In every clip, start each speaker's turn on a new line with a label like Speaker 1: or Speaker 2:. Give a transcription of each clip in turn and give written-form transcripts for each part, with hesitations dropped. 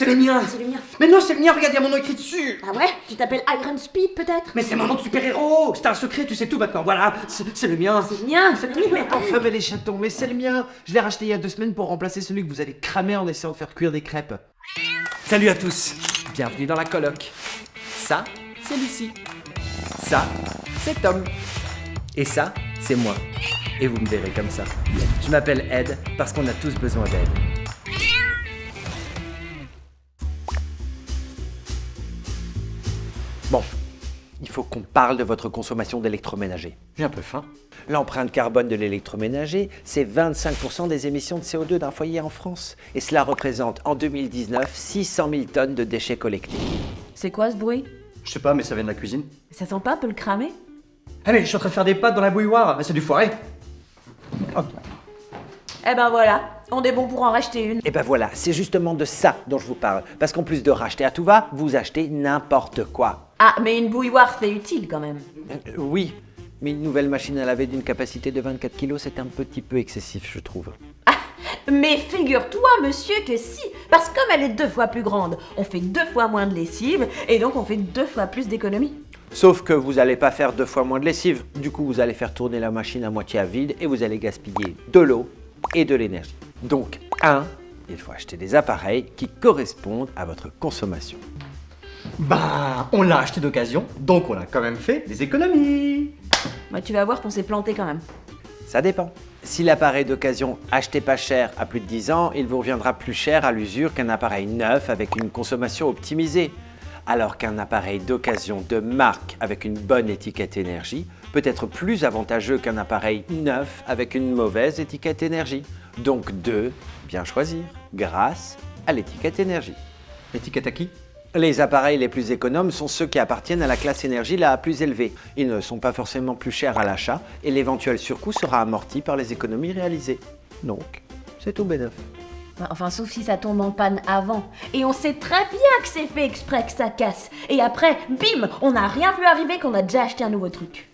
Speaker 1: C'est le mien.
Speaker 2: C'est le mien.
Speaker 1: Mais non, c'est le mien, regarde, il y a mon nom écrit dessus.
Speaker 2: Ah ouais? Tu t'appelles Iron Speed peut-être?
Speaker 1: Mais c'est mon nom de super-héros. C'est un secret, tu sais tout maintenant. Voilà, c'est le mien.
Speaker 2: C'est le mien.
Speaker 1: C'est le mien.
Speaker 3: Enfin, mais les chatons, mais c'est le mien. Je l'ai racheté il y a 2 semaines pour remplacer celui que vous allez cramer en essayant de faire cuire des crêpes.
Speaker 4: Salut à tous, bienvenue dans la coloc. Ça, c'est Lucie. Ça, c'est Tom. Et ça, c'est moi. Et vous me verrez comme ça. Je m'appelle Ed parce qu'on a tous besoin d'aide.
Speaker 3: Bon, il faut qu'on parle de votre consommation d'électroménager.
Speaker 1: J'ai un peu faim.
Speaker 3: L'empreinte carbone de l'électroménager, c'est 25% des émissions de CO2 d'un foyer en France. Et cela représente en 2019 600 000 tonnes de déchets collectés.
Speaker 2: C'est quoi ce bruit?
Speaker 1: Je sais pas, mais ça vient de la cuisine.
Speaker 2: Ça sent pas un peu le cramer?
Speaker 1: Ah mais je suis en train de faire des pâtes dans la bouilloire. Mais c'est du foiré. Hop.
Speaker 2: Eh ben voilà, on est bon pour en racheter une.
Speaker 3: Et ben voilà, c'est justement de ça dont je vous parle. Parce qu'en plus de racheter à tout va, vous achetez n'importe quoi.
Speaker 2: Ah, mais une bouilloire c'est utile quand même.
Speaker 3: Oui, mais une nouvelle machine à laver d'une capacité de 24 kg, c'est un petit peu excessif, je trouve.
Speaker 2: Mais figure-toi, monsieur, que si, parce que comme elle est 2 fois plus grande, on fait 2 fois moins de lessive, et donc on fait 2 fois plus d'économies.
Speaker 3: Sauf que vous n'allez pas faire 2 fois moins de lessive. Du coup, vous allez faire tourner la machine à moitié à vide et vous allez gaspiller de l'eau et de l'énergie. Donc, il faut acheter des appareils qui correspondent à votre consommation.
Speaker 1: Bah, on l'a acheté d'occasion, donc on a quand même fait des économies.
Speaker 2: Bah, tu vas voir qu'on s'est planté quand même.
Speaker 3: Ça dépend. Si l'appareil d'occasion acheté pas cher à plus de 10 ans, il vous reviendra plus cher à l'usure qu'un appareil neuf avec une consommation optimisée. Alors qu'un appareil d'occasion de marque avec une bonne étiquette énergie peut être plus avantageux qu'un appareil neuf avec une mauvaise étiquette énergie. Donc bien choisir grâce à l'étiquette énergie.
Speaker 1: L'étiquette à qui?
Speaker 3: Les appareils les plus économes sont ceux qui appartiennent à la classe énergie la plus élevée. Ils ne sont pas forcément plus chers à l'achat et l'éventuel surcoût sera amorti par les économies réalisées. Donc, c'est tout bénef.
Speaker 2: Enfin, sauf si ça tombe en panne avant. Et on sait très bien que c'est fait exprès que ça casse. Et après, bim, on n'a rien vu arriver qu'on a déjà acheté un nouveau truc.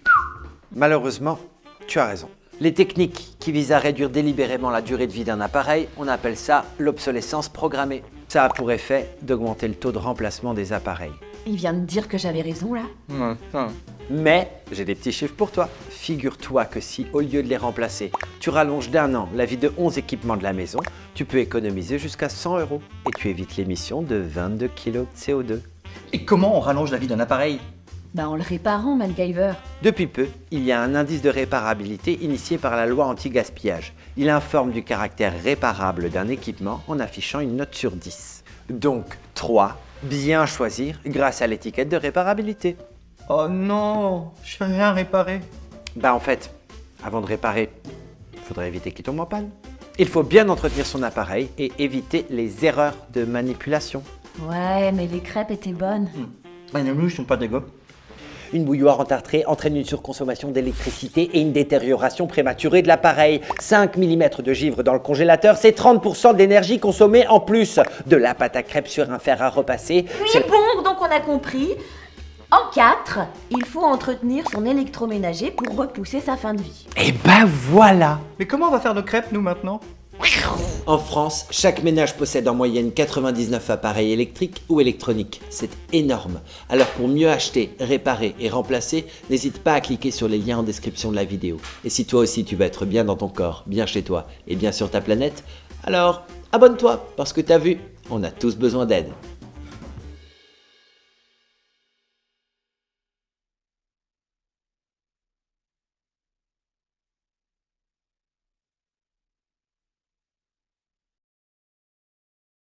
Speaker 3: Malheureusement, tu as raison. Les techniques qui visent à réduire délibérément la durée de vie d'un appareil, on appelle ça l'obsolescence programmée. Ça a pour effet d'augmenter le taux de remplacement des appareils.
Speaker 2: Il vient de dire que j'avais raison là.
Speaker 3: Mais j'ai des petits chiffres pour toi. Figure-toi que si, au lieu de les remplacer, tu rallonges d'1 an la vie de 11 équipements de la maison, tu peux économiser jusqu'à 100 € et tu évites l'émission de 22 kg de CO2.
Speaker 1: Et comment on rallonge la vie d'un appareil?
Speaker 2: Bah en le réparant, MacGyver.
Speaker 3: Depuis peu, il y a un indice de réparabilité initié par la loi anti-gaspillage. Il informe du caractère réparable d'un équipement en affichant une note sur 10. Donc 3, bien choisir grâce à l'étiquette de réparabilité.
Speaker 1: Oh non, je fais rien réparer.
Speaker 3: Bah en fait, avant de réparer, il faudrait éviter qu'il tombe en panne. Il faut bien entretenir son appareil et éviter les erreurs de manipulation.
Speaker 2: Ouais, mais les crêpes étaient bonnes.
Speaker 1: Bah nous, je suis pas dégueu.
Speaker 3: Une bouilloire entartrée entraîne une surconsommation d'électricité et une détérioration prématurée de l'appareil. 5 mm de givre dans le congélateur, c'est 30% d'énergie consommée en plus. De la pâte à crêpes sur un fer à repasser.
Speaker 2: Oui, bon, donc on a compris. En 4, il faut entretenir son électroménager pour repousser sa fin de vie.
Speaker 3: Et ben voilà!
Speaker 1: Mais comment on va faire nos crêpes, nous, maintenant?
Speaker 3: En France, chaque ménage possède en moyenne 99 appareils électriques ou électroniques. C'est énorme. Alors pour mieux acheter, réparer et remplacer, n'hésite pas à cliquer sur les liens en description de la vidéo. Et si toi aussi tu veux être bien dans ton corps, bien chez toi et bien sur ta planète, alors abonne-toi parce que t'as vu, on a tous besoin d'aide.